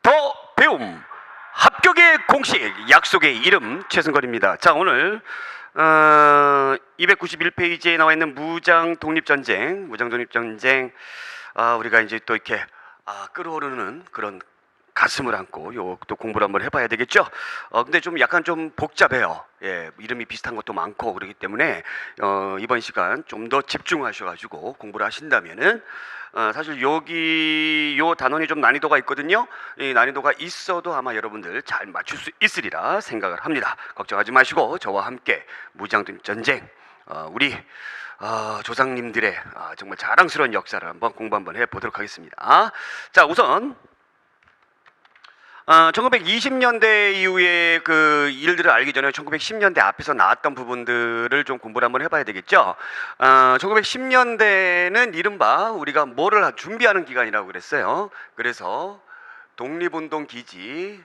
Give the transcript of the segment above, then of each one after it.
더 배움 합격의 공식 약속의 이름 최승걸입니다. 자, 오늘 291페이지에 나와 있는 무장 독립전쟁 우리가 이제 또 이렇게 끓어오르는 그런 가슴을 안고 요또 공부를 한번 해봐야 되겠죠. 근데 좀 약간 좀 복잡해요. 예, 이름이 비슷한 것도 많고 그렇기 때문에 이번 시간 좀 더 집중하셔가지고 공부를 하신다면은 사실 여기 요 단원이 좀 난이도가 있거든요. 이 난이도가 있어도 아마 여러분들 잘 맞출 수 있으리라 생각을 합니다. 걱정하지 마시고 저와 함께 무장독립 전쟁 우리 조상님들의 정말 자랑스러운 역사를 한번 공부 한번 해보도록 하겠습니다. 자, 우선 1920년대 이후의 그 일들을 알기 전에 1910년대 앞에서 나왔던 부분들을 좀 공부를 한번 해봐야 되겠죠. 1910년대는 이른바 우리가 뭐를 준비하는 기간이라고 그랬어요. 그래서 독립운동 기지를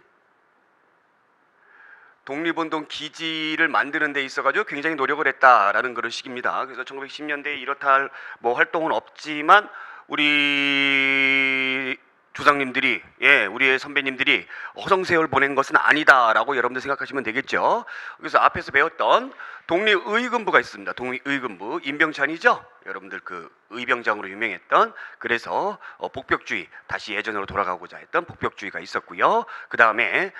만드는 데 있어가지고 굉장히 노력을 했다라는 그런 식입니다. 그래서 1910년대에 이렇다 할 뭐 활동은 없지만 우리 조상님들이, 우리의 선배님들이 허송세월 보낸 것은 아니다라고 여러분들 생각하시면 되겠죠. 그래서 앞에서 배웠던 독립의금부가 있습니다. 독립의금부, 임병찬이죠. 여러분들 그 의병장으로 유명했던, 그래서 복벽주의, 다시 예전으로 돌아가고자 했던 복벽주의가 있었고요. 그 다음에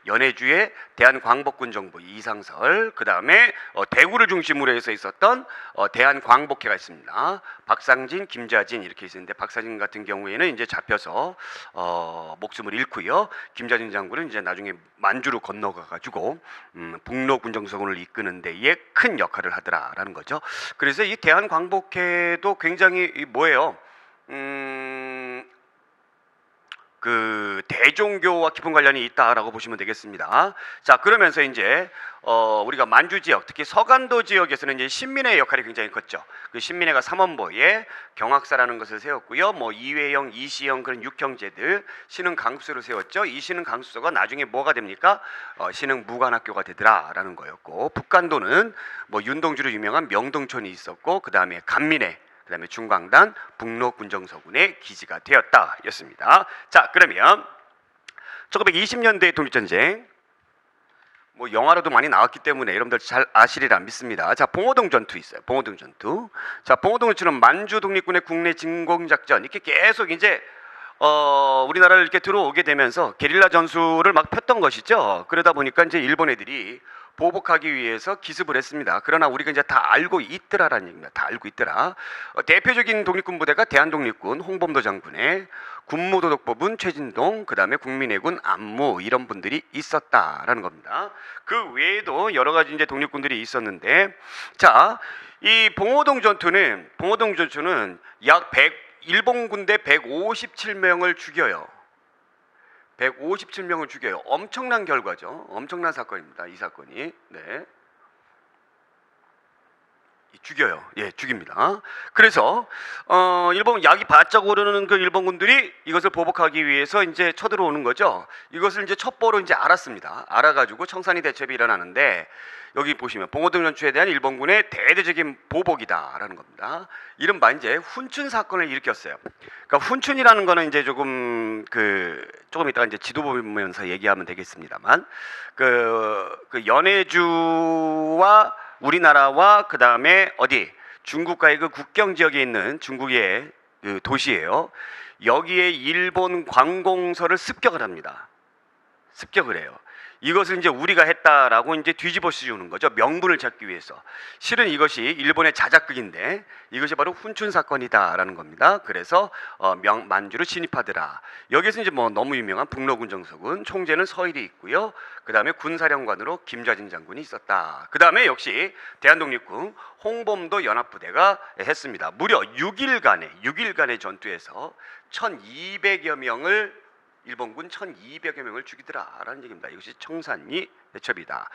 연해주의 대한광복군정부 이상설, 그 다음에 대구를 중심으로 해서 있었던 대한광복회가 있습니다. 박상진, 김자진 이렇게 있었는데, 박상진 같은 경우에는 이제 잡혀서 목숨을 잃고요. 김자진 장군은 이제 나중에 만주로 건너가가지고 북로군정서군을 이끄는 데에 큰 역할을 하더라라는 거죠. 그래서 이 대한광복회도 굉장히 뭐예요? 그 대종교와 깊은 관련이 있다라고 보시면 되겠습니다. 자, 그러면서 이제 우리가 만주 지역, 특히 서간도 지역에서는 이제 신민의 역할이 굉장히 컸죠. 그 신민회가 삼원보에 경학사라는 것을 세웠고요. 뭐 이회영, 이시영 그런 육형제들 신흥 강수를 세웠죠. 이 신흥 강수가 나중에 뭐가 됩니까? 신흥 무관학교가 되더라라는 거였고, 북간도는 뭐 윤동주로 유명한 명동촌이 있었고, 그 다음에 간민회, 그 다음에 중광단, 북로군정서군의 기지가 되었다였습니다. 자, 그러면 1920년대 독립전쟁, 뭐 영화로도 많이 나왔기 때문에 여러분들 잘 아시리라 믿습니다. 자, 봉오동 전투 있어요. 봉오동 전투. 자, 봉오동 전투는 만주 독립군의 국내 진공작전, 이렇게 계속 이제 우리나라를 이렇게 들어오게 되면서 게릴라 전술을 막 폈던 것이죠. 그러다 보니까 이제 일본 애들이 보복하기 위해서 기습을 했습니다. 그러나 우리가 이제 다 알고 있더라라는 얘기입니다. 다 알고 있더라. 대표적인 독립군 부대가 대한독립군 홍범도 장군의 군무도덕법은 최진동, 그 다음에 국민의군 안무, 이런 분들이 있었다라는 겁니다. 그 외에도 여러 가지 이제 독립군들이 있었는데, 자, 이 봉오동 전투는 약 일본 군대 157명을 죽여요. 157명을 죽여요. 엄청난 결과죠. 엄청난 사건입니다. 이 사건이. 네. 죽여요. 예, 죽입니다. 그래서 일본 약이 바짝 오르는 그 일본군들이 이것을 보복하기 위해서 이제 쳐들어오는 거죠. 이것을 이제 첩보로 이제 알았습니다. 알아가지고 청산리 대첩이 일어나는데, 여기 보시면 봉오동 전투에 대한 일본군의 대대적인 보복이다라는 겁니다. 이른바 이제 훈춘 사건을 일으켰어요. 그러니까 훈춘이라는 거는 이제 조금 이따가 이제 지도 보면서 얘기하면 되겠습니다만, 그 연해주와 우리나라와 그 다음에 중국과의 그 국경 지역에 있는 중국의 그 도시예요. 여기에 일본 관공서를 습격을 합니다. 습격을 해요. 이것을 이제 우리가 했다라고 이제 뒤집어 씌우는 거죠. 명분을 찾기 위해서. 실은 이것이 일본의 자작극인데 이것이 바로 훈춘 사건이다라는 겁니다. 그래서 만주로 진입하더라. 여기서 이제 뭐 너무 유명한 북로군정서군 총재는 서일이 있고요. 그 다음에 군사령관으로 김좌진 장군이 있었다. 그 다음에 역시 대한독립군 홍범도 연합부대가 했습니다. 무려 6일간의 전투에서 1200여 명을 일본군 1200여 명을 죽이더라라는 얘기입니다. 이것이 청산리 대첩이다.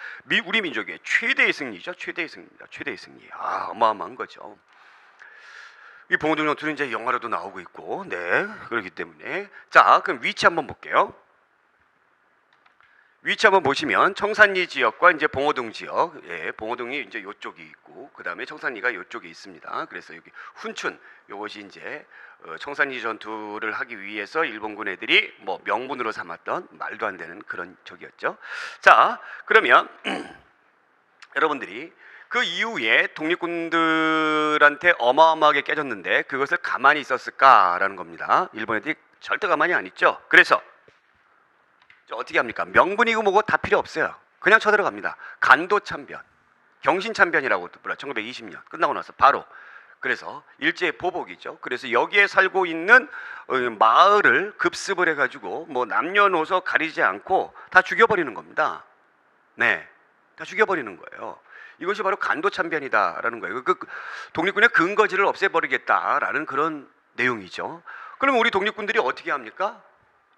우리 민족의 최대의 승리죠. 최대의 승리입니다. 최대의 승리. 어마어마한 거죠. 이 봉오동 전투는 이제 영화로도 나오고 있고, 네, 그렇기 때문에. 자, 그럼 위치 한번 볼게요. 위치 한번 보시면 청산리 지역과 이제 봉오동 지역, 예, 봉오동이 이제 요쪽이 있고, 그 다음에 청산리가 요쪽에 있습니다. 그래서 여기 훈춘, 요것이 이제 청산리 전투를 하기 위해서 일본군 애들이 뭐 명분으로 삼았던 말도 안 되는 그런 적이었죠. 자, 그러면 여러분들이 그 이후에 독립군들한테 어마어마하게 깨졌는데 그것을 가만히 있었을까라는 겁니다. 일본 애들이 절대 가만히 안 있죠. 그래서 어떻게 합니까? 명분이고 뭐고 다 필요 없어요. 그냥 쳐들어갑니다. 간도참변, 경신참변이라고 불러요. 1920년 끝나고 나서 바로. 그래서 일제의 보복이죠. 그래서 여기에 살고 있는 마을을 급습을 해가지고 뭐 남녀노소 가리지 않고 다 죽여버리는 겁니다. 네, 다 죽여버리는 거예요. 이것이 바로 간도참변이다라는 거예요. 그 독립군의 근거지를 없애버리겠다라는 그런 내용이죠. 그러면 우리 독립군들이 어떻게 합니까?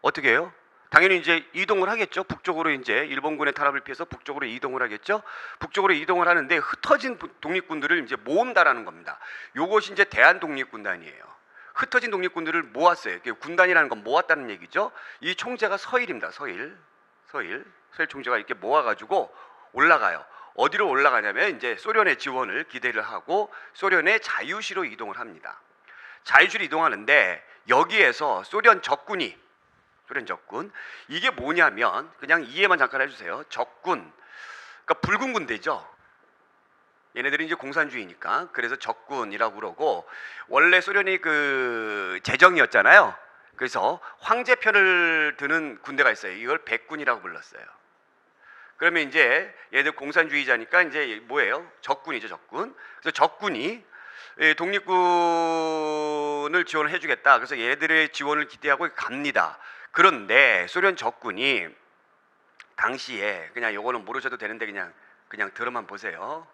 어떻게 해요? 당연히 이제 이동을 하겠죠. 북쪽으로 이제 일본군의 탄압을 피해서 북쪽으로 이동을 하겠죠. 북쪽으로 이동을 하는데 흩어진 독립군들을 이제 모은다라는 겁니다. 요것이 이제 대한독립군단이에요. 흩어진 독립군들을 모았어요. 군단이라는 건 모았다는 얘기죠. 이 총재가 서일입니다. 서일 총재가 이렇게 모아가지고 올라가요. 어디로 올라가냐면 이제 소련의 지원을 기대를 하고 소련의 자유시로 이동을 합니다. 자유시로 이동하는데 여기에서 소련 적군, 이게 뭐냐면 그냥 이해만 잠깐 해주세요. 적군, 그러니까 붉은 군대죠. 얘네들이 이제 공산주의니까 그래서 적군이라고 그러고, 원래 소련이 그 제정이었잖아요. 그래서 황제 편을 드는 군대가 있어요. 이걸 백군이라고 불렀어요. 그러면 이제 얘들 공산주의자니까 이제 뭐예요? 적군이죠, 적군. 그래서 적군이 독립군을 지원을 해주겠다. 그래서 얘들의 지원을 기대하고 갑니다. 그런데 소련 적군이 당시에, 그냥 요거는 모르셔도 되는데 그냥 들어만 보세요.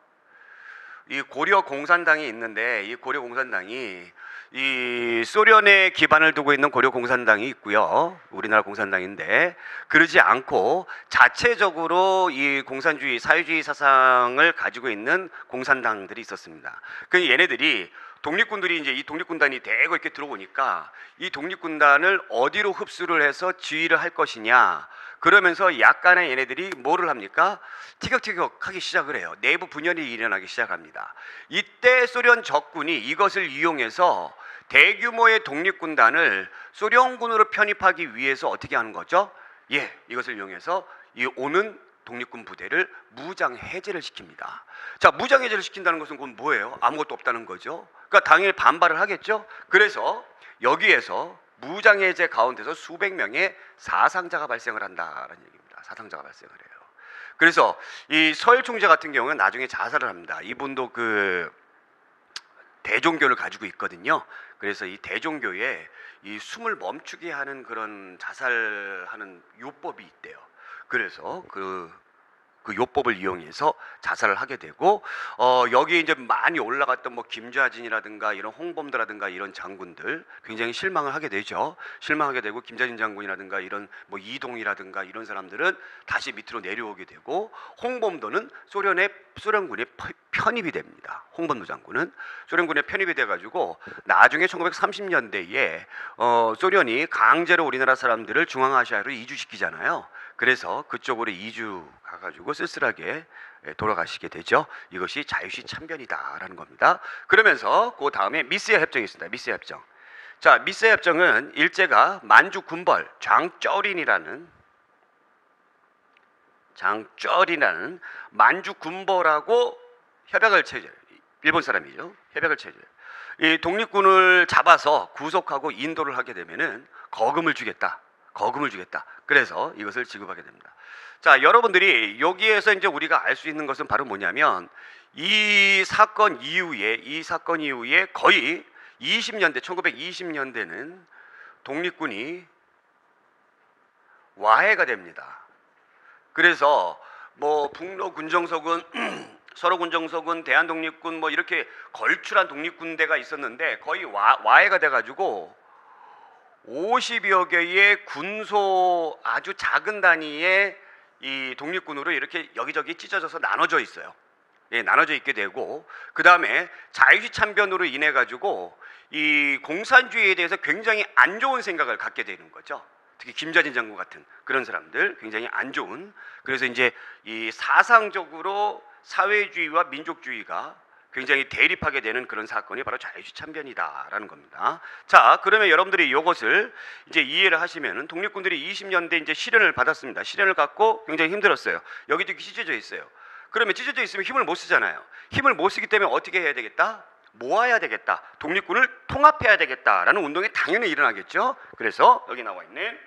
이 고려 공산당이 있는데 이 고려 공산당이 이 소련에 기반을 두고 있는 고려 공산당이 있고요. 우리나라 공산당인데 그러지 않고 자체적으로 이 공산주의, 사회주의 사상을 가지고 있는 공산당들이 있었습니다. 그 얘네들이 독립군들이 이제 이 독립군단이 대거 이렇게 들어오니까 이 독립군단을 어디로 흡수를 해서 지휘를 할 것이냐, 그러면서 약간의 얘네들이 뭐를 합니까? 티격태격하기 시작을 해요. 내부 분열이 일어나기 시작합니다. 이때 소련 적군이 이것을 이용해서 대규모의 독립군단을 소련군으로 편입하기 위해서 어떻게 하는 거죠? 예, 이것을 이용해서 이 오는 독립군 부대를 무장 해제를 시킵니다. 자, 무장 해제를 시킨다는 것은 그건 뭐예요? 아무것도 없다는 거죠. 그러니까 당연히 반발을 하겠죠. 그래서 여기에서 무장 해제 가운데서 수백 명의 사상자가 발생을 한다라는 얘기입니다. 사상자가 발생을 해요. 그래서 이 서일 총재 같은 경우는 나중에 자살을 합니다. 이분도 그 대종교를 가지고 있거든요. 그래서 이 대종교에 이 숨을 멈추게 하는 그런 자살하는 요법이 있대요. 그래서 그 요법을 이용해서 자살을 하게 되고, 여기 이제 많이 올라갔던 뭐 김좌진이라든가 이런 홍범도라든가 이런 장군들 굉장히 실망을 하게 되죠. 실망하게 되고, 김좌진 장군이라든가 이런 뭐 이동이라든가 이런 사람들은 다시 밑으로 내려오게 되고, 홍범도는 소련군에 편입이 됩니다. 홍범도 장군은 소련군에 편입이 돼가지고 나중에 1930년대에 소련이 강제로 우리나라 사람들을 중앙아시아로 이주시키잖아요. 그래서 그쪽으로 이주 가가지고 쓸쓸하게 돌아가시게 되죠. 이것이 자유시 참변이다라는 겁니다. 그러면서 그 다음에 미스야 협정이 있습니다. 미스야 협정. 자, 미스야 협정은 일제가 만주 군벌 장쩌린이라는 만주 군벌하고 협약을 체결. 일본 사람이죠. 협약을 체결. 이 독립군을 잡아서 구속하고 인도를 하게 되면은 거금을 주겠다. 그래서 이것을 지급하게 됩니다. 자, 여러분들이 여기에서 이제 우리가 알 수 있는 것은 바로 뭐냐면 이 사건 이후에 거의 20년대, 1920년대는 독립군이 와해가 됩니다. 그래서 뭐 북로 군정서군, 서로 군정서군, 대한독립군 뭐 이렇게 걸출한 독립군대가 있었는데 거의 와해가 돼가지고 50여 개의 군소 아주 작은 단위의 이 독립군으로 이렇게 여기저기 찢어져서 나눠져 있어요. 예, 나눠져 있게 되고, 그 다음에 자유시 참변으로 인해 가지고 이 공산주의에 대해서 굉장히 안 좋은 생각을 갖게 되는 거죠. 특히 김좌진 장군 같은 그런 사람들 굉장히 안 좋은, 그래서 이제 이 사상적으로 사회주의와 민족주의가 굉장히 대립하게 되는 그런 사건이 바로 자유주의 참변이다라는 겁니다. 자, 그러면 여러분들이 이것을 이제 이해를 하시면은 독립군들이 20년대 이제 시련을 받았습니다. 시련을 갖고 굉장히 힘들었어요. 여기도 이렇게 찢어져 있어요. 그러면 찢어져 있으면 힘을 못 쓰잖아요. 힘을 못 쓰기 때문에 어떻게 해야 되겠다? 모아야 되겠다. 독립군을 통합해야 되겠다라는 운동이 당연히 일어나겠죠. 그래서 여기 나와 있는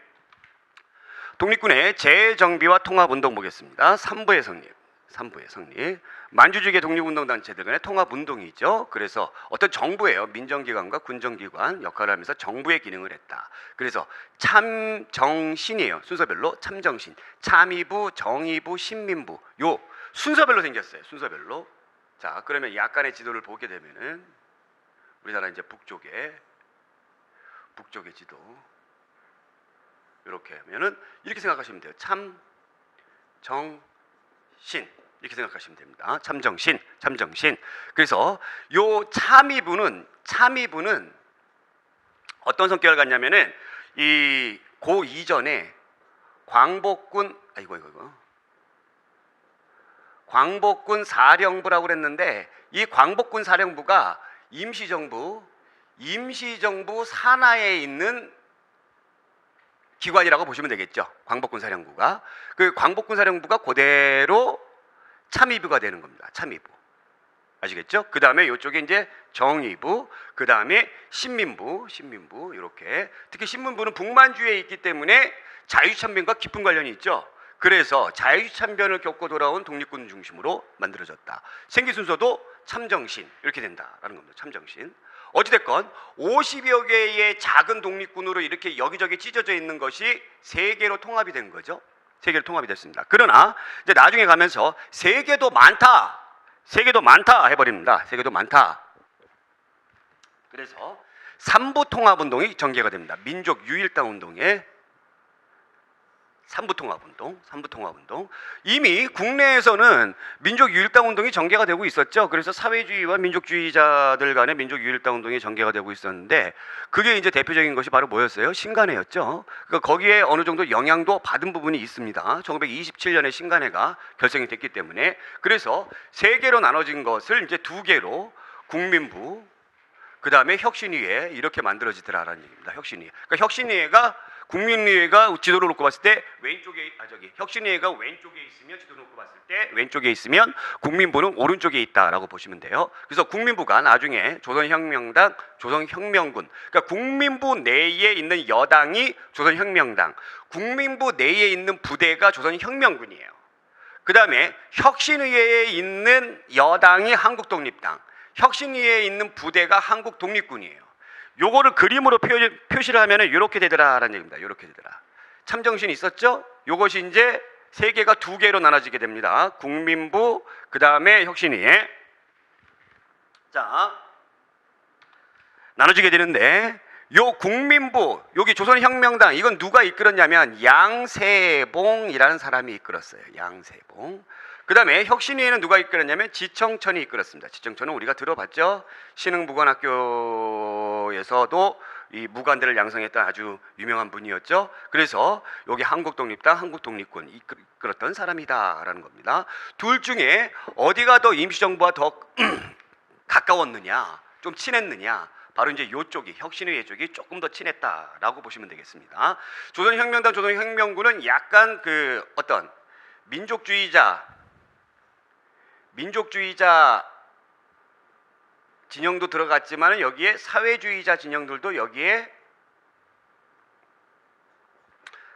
독립군의 재정비와 통합운동 보겠습니다. 3부의 성립. 3부의 성립. 만주주의 독립운동단체들 간의 통합운동이죠. 그래서 어떤 정부예요. 민정기관과 군정기관 역할을 하면서 정부의 기능을 했다. 그래서 참정신이에요. 순서별로 참정신, 참의부, 정의부, 신민부, 요 순서별로 생겼어요. 순서별로. 자, 그러면 약간의 지도를 보게 되면은 우리나라 이제 북쪽의 지도 이렇게 하면은 이렇게 생각하시면 돼요. 참정신 이렇게 생각하시면 됩니다. 참정신. 그래서 요 참의부는 어떤 성격을 갖냐면은 이 고 이전에 광복군 광복군 사령부라고 그랬는데 이 광복군 사령부가 임시정부 산하에 있는 기관이라고 보시면 되겠죠. 광복군 사령부가. 그 광복군 사령부가 그대로 참의부가 되는 겁니다. 참의부. 아시겠죠? 그 다음에 이쪽에 이제 정의부, 그 다음에 신민부 이렇게. 특히 신민부는 북만주에 있기 때문에 자유참변과 깊은 관련이 있죠. 그래서 자유참변을 겪고 돌아온 독립군 중심으로 만들어졌다. 생기 순서도 참정신 이렇게 된다라는 겁니다. 참정신. 어찌됐건 50여 개의 작은 독립군으로 이렇게 여기저기 찢어져 있는 것이 세 개로 통합이 된 거죠. 세 개로 통합이 됐습니다. 그러나 이제 나중에 가면서 세 개도 많다 해버립니다. 세 개도 많다. 그래서 3부 통합운동이 전개가 됩니다. 민족 유일당 운동에 3부 통합운동. 이미 국내에서는 민족 유일당 운동이 전개가 되고 있었죠. 그래서 사회주의와 민족주의자들 간의 민족 유일당 운동이 전개가 되고 있었는데 그게 이제 대표적인 것이 바로 뭐였어요? 신간회였죠. 그러니까 거기에 어느 정도 영향도 받은 부분이 있습니다. 1927년에 신간회가 결성이 됐기 때문에. 그래서 세 개로 나눠진 것을 이제 두 개로 국민부, 그 다음에 혁신위회 이렇게 만들어지더라라는 얘기입니다. 혁신위회. 그러니까 혁신위회가 국민의회가 지도를 놓고 봤을 때 왼쪽에 혁신위회가 왼쪽에 있으면 지도를 놓고 봤을 때 왼쪽에 있으면 국민부는 오른쪽에 있다라고 보시면 돼요. 그래서 국민부가 나중에 조선혁명당, 조선혁명군, 그러니까 국민부 내에 있는 여당이 조선혁명당, 국민부 내에 있는 부대가 조선혁명군이에요. 그 다음에 혁신위회에 있는 여당이 한국독립당, 혁신위회에 있는 부대가 한국독립군이에요. 요거를 그림으로 표시를 하면은 이렇게 되더라라는 얘기입니다. 이렇게 되더라. 참정신이 있었죠? 요것이 이제 세 개가 두 개로 나눠지게 됩니다. 국민부, 그 다음에 혁신위회. 자, 나눠지게 되는데 요 국민부, 여기 조선혁명당 이건 누가 이끌었냐면 양세봉이라는 사람이 이끌었어요. 양세봉. 그 다음에 혁신위회는 누가 이끌었냐면 지청천이 이끌었습니다. 지청천은 우리가 들어봤죠. 신흥무관학교에서도 이 무관들을 양성했던 아주 유명한 분이었죠. 그래서 여기 한국독립당, 한국독립군 이끌었던 사람이다라는 겁니다. 둘 중에 어디가 더 임시정부와 더 가까웠느냐, 좀 친했느냐, 바로 이제 이쪽이 혁신위회 쪽이 조금 더 친했다라고 보시면 되겠습니다. 조선혁명당, 조선혁명군은 약간 그 어떤 민족주의자 진영도 들어갔지만 여기에 사회주의자 진영들도 여기에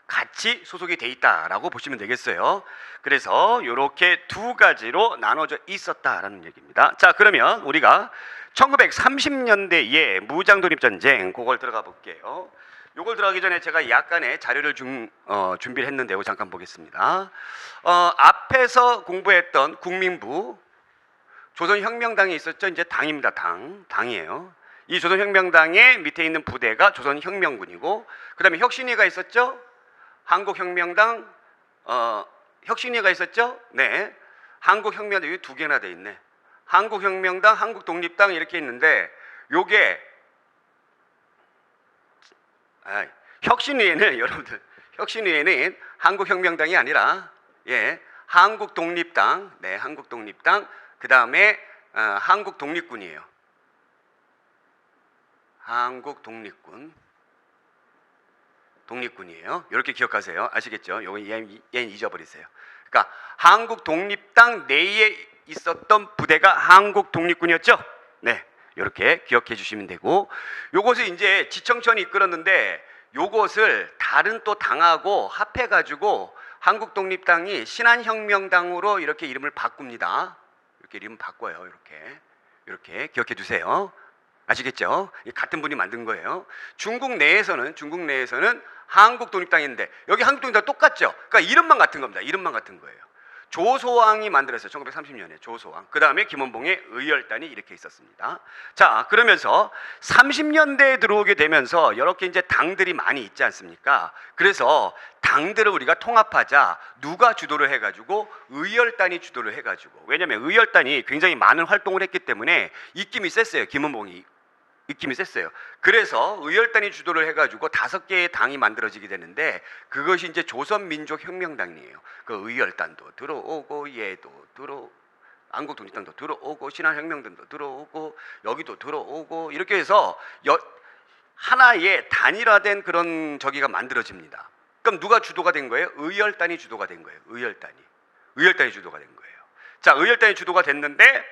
같이 소속이 돼 있다라고 보시면 되겠어요. 그래서 이렇게 두 가지로 나눠져 있었다라는 얘기입니다. 자, 그러면 우리가 1930년대에 무장독립전쟁 그걸 들어가 볼게요. 요걸 들어가기 전에 제가 약간의 자료를 준비를 했는데요. 잠깐 보겠습니다. 앞에서 공부했던 국민부, 조선혁명당이 있었죠. 이제 당입니다. 당이에요. 이 조선혁명당의 밑에 있는 부대가 조선혁명군이고, 그 다음에 혁신위가 있었죠. 한국혁명당, 혁신위가 있었죠. 네, 한국혁명당 여기 두 개나 돼 있네. 한국혁명당, 한국독립당 이렇게 있는데 요게 혁신위에는 여러분들 혁신위에는 한국혁명당이 아니라 한국독립당, 한국독립당, 그 다음에 한국독립군이에요. 독립군이에요. 이렇게 기억하세요. 아시겠죠? 요거 얘는 잊어버리세요. 그러니까 한국독립당 내에 있었던 부대가 한국독립군이었죠. 네, 이렇게 기억해 주시면 되고, 요것을 이제 지청천이 이끌었는데 요것을 다른 또 당하고 합해 가지고 한국독립당이 신한혁명당으로 이렇게 이름을 바꿉니다. 이렇게 이름 바꿔요. 이렇게 기억해 두세요. 아시겠죠? 같은 분이 만든 거예요. 중국 내에서는 한국독립당인데 여기 한국독립당 똑같죠? 그러니까 이름만 같은 겁니다. 이름만 같은 거예요. 조소왕이 만들었어요. 1930년에 조소왕. 그 다음에 김원봉의 의열단이 이렇게 있었습니다. 자, 그러면서 30년대에 들어오게 되면서 이렇게 이제 당들이 많이 있지 않습니까? 그래서 당들을 우리가 통합하자. 누가 주도를 해가지고 의열단이 주도를 해가지고, 왜냐하면 의열단이 굉장히 많은 활동을 했기 때문에 입김이 셌어요. 김원봉이 입김이 셌어요. 그래서 의열단이 주도를 해가지고 5개의 당이 만들어지게 되는데 그것이 이제 조선민족혁명당이에요. 그 의열단도 들어오고 얘도 한국독립당도 들어오고 신한혁명당도 들어오고 여기도 들어오고 이렇게 해서 하나의 단일화된 그런 저기가 만들어집니다. 그럼 누가 주도가 된 거예요? 의열단이 주도가 된 거예요. 의열단이 주도가 된 거예요. 자, 의열단이 주도가 됐는데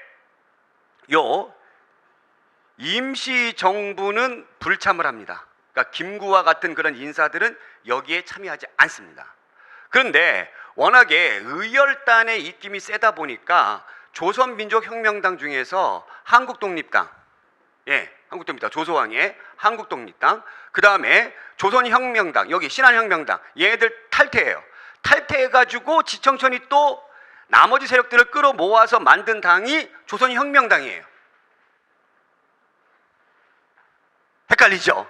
임시정부는 불참을 합니다. 그러니까 김구와 같은 그런 인사들은 여기에 참여하지 않습니다. 그런데 워낙에 의열단의 입김이 세다 보니까 조선민족혁명당 중에서 한국독립당, 한국독립당 조소왕의 한국독립당, 그 다음에 조선혁명당, 여기 신한혁명당, 얘네들 탈퇴해요. 탈퇴해가지고 지청천이 또 나머지 세력들을 끌어모아서 만든 당이 조선혁명당이에요. 헷갈리죠?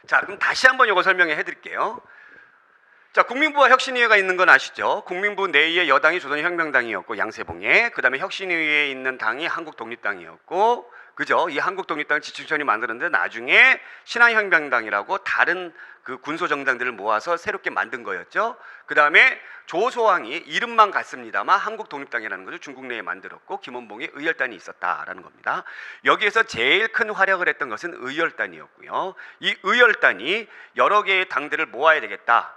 자, 그럼 다시 한번 이거 설명해 드릴게요. 자, 국민부와 혁신위회가 있는 건 아시죠? 국민부 내의 여당이 조선혁명당이었고 양세봉에, 그 다음에 혁신위회에 있는 당이 한국독립당이었고, 그죠? 이 한국독립당을 지청천이 만드는데 나중에 신한혁명당이라고 다른 그 군소정당들을 모아서 새롭게 만든 거였죠. 그 다음에 조소왕이 이름만 같습니다만 한국독립당이라는 것을 중국 내에 만들었고 김원봉의 의열단이 있었다라는 겁니다. 여기에서 제일 큰 활약을 했던 것은 의열단이었고요. 이 의열단이 여러 개의 당들을 모아야 되겠다.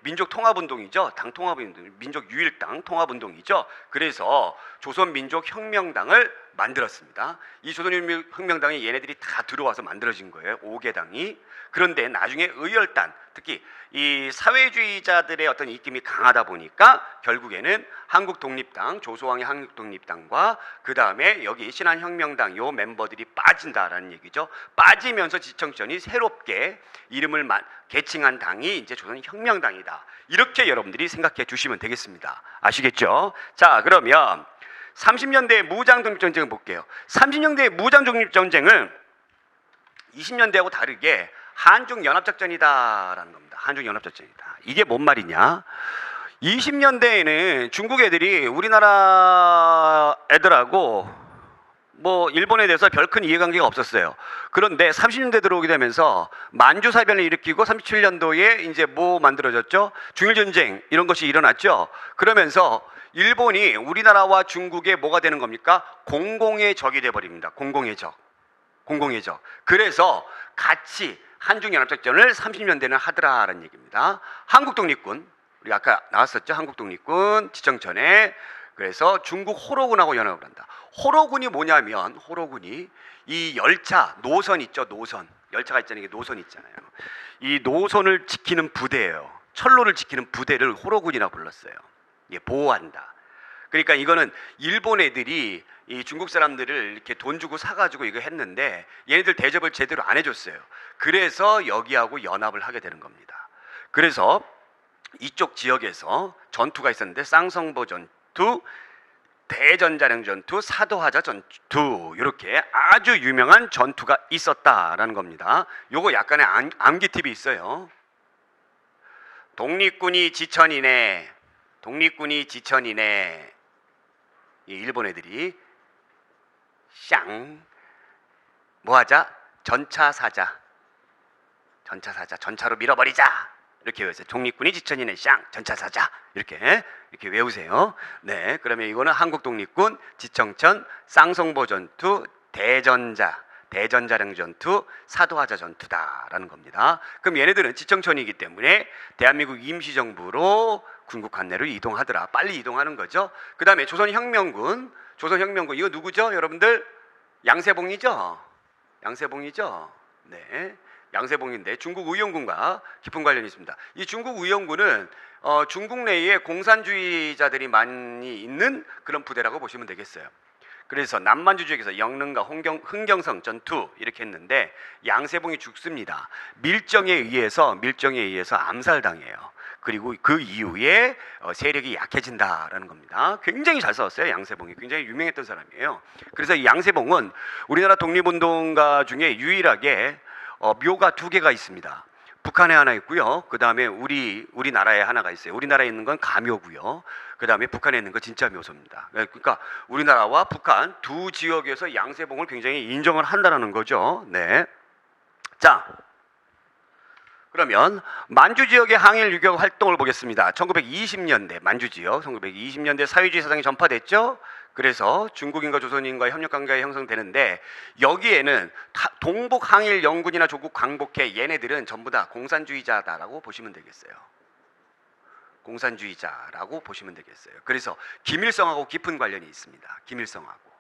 민족통합운동이죠. 당통합운동, 민족유일당 통합운동이죠. 그래서 조선민족혁명당을 만들었습니다. 이 조선민족혁명당에 얘네들이 다 들어와서 만들어진 거예요. 5개 당이. 그런데 나중에 의열단, 특히 이 사회주의자들의 어떤 입김이 강하다 보니까 결국에는 한국독립당, 조소왕의 한국독립당과 그 다음에 여기 신한혁명당 요 멤버들이 빠진다라는 얘기죠. 빠지면서 지청천이 새롭게 이름을 개칭한 당이 이제 조선혁명당이다. 이렇게 여러분들이 생각해 주시면 되겠습니다. 아시겠죠? 자, 그러면 30년대 무장독립전쟁을 볼게요. 30년대 무장독립전쟁은 20년대하고 다르게 한중연합작전이다라는 겁니다. 한중연합작전이다. 이게 뭔 말이냐? 20년대에는 중국 애들이 우리나라 애들하고 뭐 일본에 대해서 별 큰 이해관계가 없었어요. 그런데 30년대 들어오게 되면서 만주사변을 일으키고 37년도에 이제 뭐 만들어졌죠? 중일전쟁 이런 것이 일어났죠. 그러면서 일본이 우리나라와 중국의 뭐가 되는 겁니까? 공공의 적이 돼버립니다. 공공의 적. 그래서 같이 한중연합작전을 30년대는 하더라라는 얘기입니다. 한국독립군, 우리 아까 나왔었죠? 한국독립군 지청천에. 그래서 중국 호로군하고 연합을 한다. 호로군이 뭐냐면 호로군이 이 열차 노선 있죠? 노선. 열차가 있잖아요. 이게 노선 있잖아요. 이 노선을 지키는 부대예요. 철로를 지키는 부대를 호로군이라고 불렀어요. 이게 보호한다. 그러니까 이거는 일본 애들이 이 중국 사람들을 이렇게 돈 주고 사가지고 이거 했는데 얘네들 대접을 제대로 안 해줬어요. 그래서 여기하고 연합을 하게 되는 겁니다. 그래서 이쪽 지역에서 전투가 있었는데 쌍성보 전투, 대전자령 전투, 사도하자 전투 이렇게 아주 유명한 전투가 있었다라는 겁니다. 요거 약간의 암기 팁이 있어요. 독립군이 지천이네. 이 일본 애들이 샹 뭐하자? 전차 사자. 전차사자, 전차로 밀어버리자. 이렇게 외우세요. 독립군이 지천이네 쌍, 전차사자. 이렇게 외우세요. 네, 그러면 이거는 한국 독립군 지청천 쌍성보 전투 대전자령 전투 사도하자 전투다라는 겁니다. 그럼 얘네들은 지청천이기 때문에 대한민국 임시정부로 군국 관내로 이동하더라. 빨리 이동하는 거죠. 그 다음에 조선혁명군 이거 누구죠? 여러분들 양세봉이죠? 네, 양세봉인데 중국 의용군과 깊은 관련이 있습니다. 이 중국 의용군은 중국 내에 공산주의자들이 많이 있는 그런 부대라고 보시면 되겠어요. 그래서 남만주 지역에서 영릉과 흥경성 전투 이렇게 했는데 양세봉이 죽습니다. 밀정에 의해서 암살당해요. 그리고 그 이후에 세력이 약해진다라는 겁니다. 굉장히 잘 싸웠어요. 양세봉이 굉장히 유명했던 사람이에요. 그래서 이 양세봉은 우리나라 독립운동가 중에 유일하게 묘가 2개가 있습니다. 북한에 하나 있고요. 그 다음에 우리나라에 하나가 있어요. 우리나라에 있는 건 가묘고요. 그 다음에 북한에 있는 건 진짜 묘소입니다. 그러니까 우리나라와 북한 두 지역에서 양세봉을 굉장히 인정을 한다는 거죠. 네. 자, 그러면 만주 지역의 항일 유격 활동을 보겠습니다. 1920년대 만주 지역, 1920년대 사회주의 사상이 전파됐죠. 그래서 중국인과 조선인과의 협력관계가 형성되는데 여기에는 동북 항일 영군이나 조국 광복회 얘네들은 전부 다 공산주의자다라고 보시면 되겠어요. 공산주의자라고 보시면 되겠어요. 그래서 김일성하고 깊은 관련이 있습니다. 김일성하고.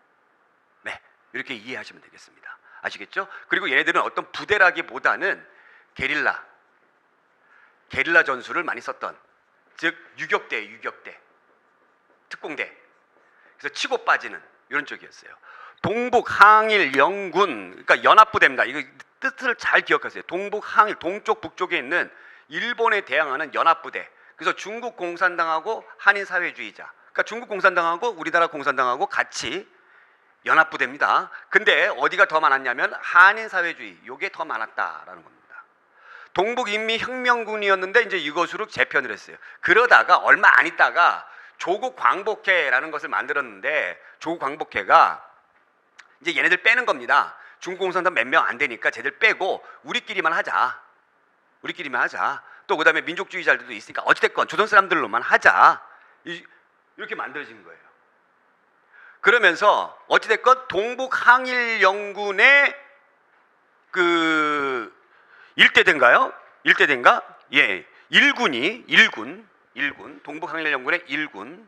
네, 이렇게 이해하시면 되겠습니다. 아시겠죠? 그리고 얘네들은 어떤 부대라기보다는 게릴라 전술을 많이 썼던, 즉 유격대, 특공대. 그래서 치고 빠지는 이런 쪽이었어요. 동북 항일 영군, 그러니까 연합부대입니다. 이거 뜻을 잘 기억하세요. 동북 항일, 동쪽 북쪽에 있는 일본에 대항하는 연합부대. 그래서 중국 공산당하고 한인 사회주의자, 그러니까 중국 공산당하고 우리나라 공산당하고 같이 연합부대입니다. 근데 어디가 더 많았냐면 한인 사회주의, 요게 더 많았다라는 겁니다. 동북인민혁명군이었는데 이제 이것으로 재편을 했어요. 그러다가 얼마 안 있다가 조국 광복회라는 것을 만들었는데 조국 광복회가 이제 얘네들 빼는 겁니다. 중국 공산당 몇 명 안 되니까 쟤들 빼고 우리끼리만 하자. 또 그다음에 민족주의자들도 있으니까 어찌됐건 조선 사람들로만 하자. 이렇게 만들어진 거예요. 그러면서 어찌됐건 동북 항일 영군의 그 일대대인가? 예, 일군 동북 항일 영군의 1군.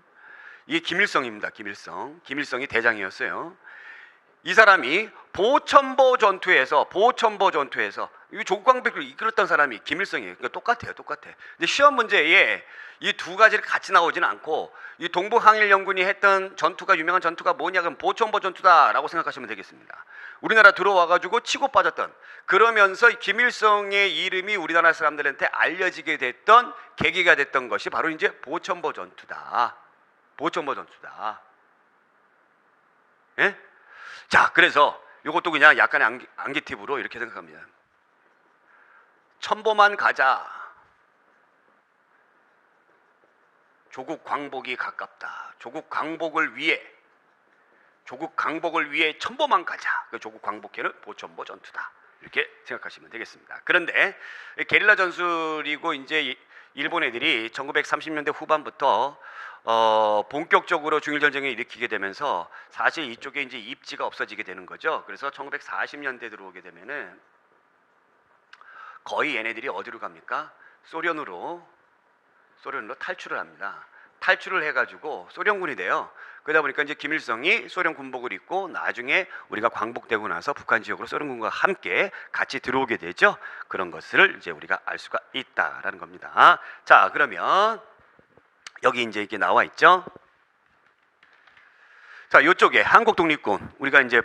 이게 김일성입니다. 김일성이 대장이었어요. 이 사람이 보천보 전투에서 이 조국 광복을 이끌었던 사람이 김일성이에요. 그러니까 똑같아요. 근데 시험 문제에 이 두 가지를 같이 나오지는 않고 이 동북 항일 영군이 했던 전투가, 유명한 전투가 뭐냐, 그럼 보천보 전투다라고 생각하시면 되겠습니다. 우리나라 들어와가지고 치고 빠졌던, 그러면서 김일성의 이름이 우리나라 사람들한테 알려지게 됐던 계기가 됐던 것이 바로 이제 보천보 전투다. 예? 자, 그래서 이것도 그냥 약간의 암기 팁으로 이렇게 생각합니다. 천보만 가자. 조국 광복이 가깝다. 조국 광복을 위해 천보만 가자. 그 조국 광복회는 보천보 전투다. 이렇게 생각하시면 되겠습니다. 그런데 게릴라 전술이고 이제 일본 애들이 1930년대 후반부터 본격적으로 중일 전쟁을 일으키게 되면서 사실 이쪽에 이제 입지가 없어지게 되는 거죠. 그래서 1940년대 들어오게 되면은 거의 얘네들이 어디로 갑니까? 소련으로 탈출을 합니다. 탈출을 해가지고 소련군이 돼요. 그러다 보니까 이제 김일성이 소련 군복을 입고 나중에 우리가 광복되고 나서 북한 지역으로 소련군과 함께 같이 들어오게 되죠. 그런 것을 이제 우리가 알 수가 있다라는 겁니다. 자, 그러면 여기 이제 이게 나와 있죠. 자, 이쪽에 한국 독립군, 우리가 이제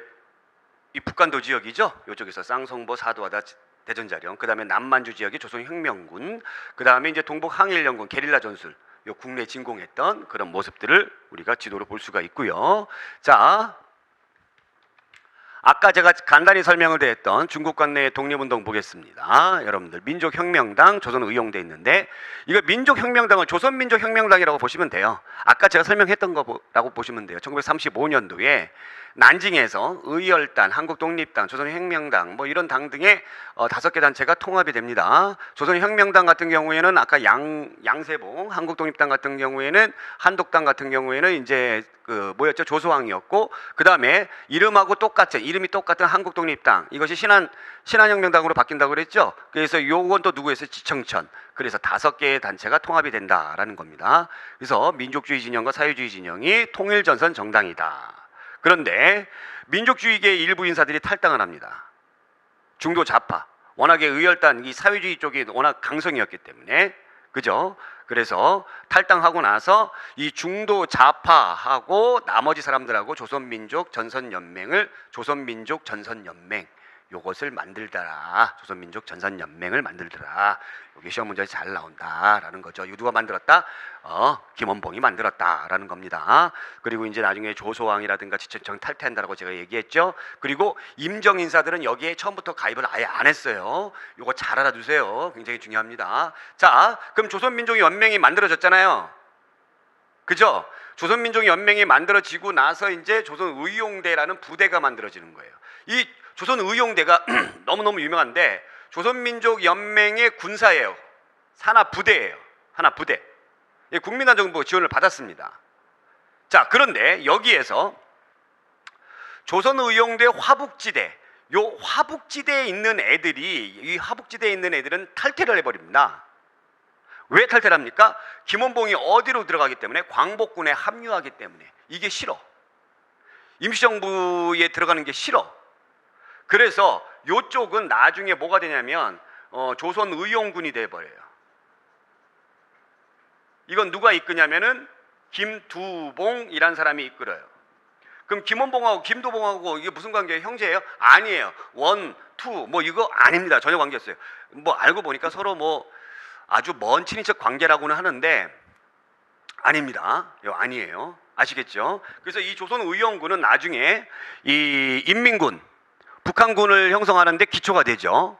이 북간도 지역이죠. 이쪽에서 쌍성보, 사도하다, 대전자령, 그 다음에 남만주 지역이 조선혁명군, 그 다음에 이제 동북 항일영군, 게릴라 전술, 요 국내 진공했던 그런 모습들을 우리가 지도로 볼 수가 있고요. 자, 아까 제가 간단히 설명을 드렸던 중국 관내의 독립운동 보겠습니다. 여러분들 민족혁명당, 조선의용대 있는데 이거 민족혁명당을 조선민족혁명당이라고 보시면 돼요. 아까 제가 설명했던 거라고 보시면 돼요. 1935년도에 난징에서 의열단, 한국독립당, 조선혁명당 뭐 이런 당 등의 5개 단체가 통합이 됩니다. 조선혁명당 같은 경우에는 아까 양세봉, 한국독립당 같은 경우에는 한독당 같은 경우에는 이제 그 뭐였죠? 조소왕이었고 그 다음에 이름이 똑같은 한국독립당 이것이 신한혁명당으로 바뀐다고 그랬죠. 그래서 요건 또 누구였어요? 지청천. 그래서 5개의 단체가 통합이 된다라는 겁니다. 그래서 민족주의 진영과 사회주의 진영이 통일전선 정당이다. 그런데 민족주의계의 일부 인사들이 탈당을 합니다. 중도 좌파. 워낙에 의열단 이 사회주의 쪽이 워낙 강성이었기 때문에 그죠? 그래서 탈당하고 나서 이 중도 좌파하고 나머지 사람들하고 조선민족 전선연맹 요것을 만들더라. 조선민족 전선연맹을 만들더라. 여기 시험 문제에 잘 나온다라는 거죠. 이거 누가 만들었다? 김원봉이 만들었다라는 겁니다. 그리고 이제 나중에 조소왕이라든가 지청청 탈퇴한다라고 제가 얘기했죠. 그리고 임정 인사들은 여기에 처음부터 가입을 아예 안 했어요. 이거 잘 알아두세요. 굉장히 중요합니다. 자, 그럼 조선민족연맹이 만들어졌잖아요. 그죠? 조선민족연맹이 만들어지고 나서 이제 조선의용대라는 부대가 만들어지는 거예요. 이 조선의용대가 너무너무 유명한데 조선민족연맹의 군사예요. 산하부대예요. 하나부대. 국민안정부 지원을 받았습니다. 자, 그런데 여기에서 조선의용대 화북지대, 요 화북지대에 있는 애들은 탈퇴를 해버립니다. 왜 탈퇴를 합니까? 김원봉이 어디로 들어가기 때문에 광복군에 합류하기 때문에 이게 싫어. 임시정부에 들어가는 게 싫어. 그래서 요쪽은 나중에 뭐가 되냐면 조선의용군이 돼버려요. 이건 누가 이끄냐면은 김두봉이란 사람이 이끌어요. 그럼 김원봉하고 김두봉하고 이게 무슨 관계예요? 형제예요? 아니에요. 원, 투, 뭐 이거 아닙니다. 전혀 관계없어요. 뭐 알고 보니까 서로 뭐 아주 먼 친인척 관계라고는 하는데 아닙니다. 이거 아니에요. 아시겠죠? 그래서 이 조선의용군은 나중에 이 인민군, 북한군을 형성하는데 기초가 되죠.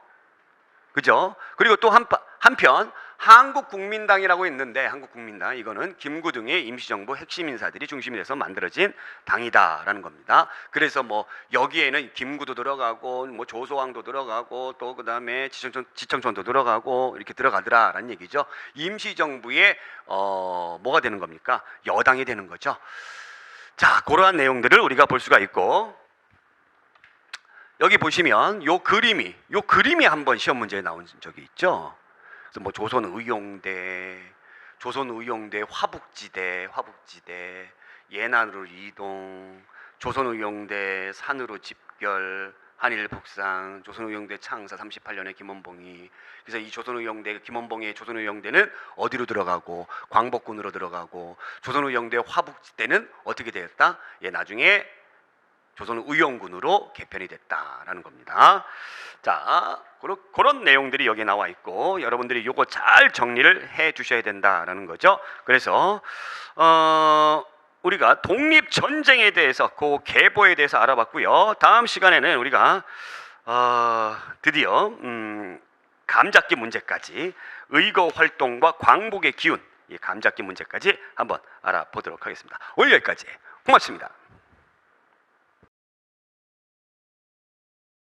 그죠? 그리고 또 한편 한국국민당이라고 있는데 한국국민당 이거는 김구등의 임시정부 핵심 인사들이 중심이 돼서 만들어진 당이다라는 겁니다. 그래서 뭐 여기에는 김구도 들어가고 뭐 조소왕도 들어가고 또 그다음에 지청천도 들어가고 이렇게 들어가더라라는 얘기죠. 임시정부의 뭐가 되는 겁니까? 여당이 되는 거죠. 자, 그러한 내용들을 우리가 볼 수가 있고 여기 보시면 요 그림이 한번 시험 문제에 나온 적이 있죠. 그래서 뭐 조선의용대 화북지대, 예난으로 이동, 조선의용대 산으로 집결, 한일북상, 조선의용대 창사 38년에 김원봉이. 그래서 이 조선의용대 김원봉의 조선의용대는 어디로 들어가고 광복군으로 들어가고 조선의용대 화북지대는 어떻게 되었다? 나중에 조선의용군으로 개편이 됐다라는 겁니다. 자, 그런 내용들이 여기 나와 있고 여러분들이 요거 잘 정리를 해 주셔야 된다라는 거죠. 그래서 우리가 독립전쟁에 대해서 그 계보에 대해서 알아봤고요. 다음 시간에는 우리가 드디어 감잡기 문제까지 의거 활동과 광복의 기운 이 감잡기 문제까지 한번 알아보도록 하겠습니다. 오늘 여기까지 고맙습니다.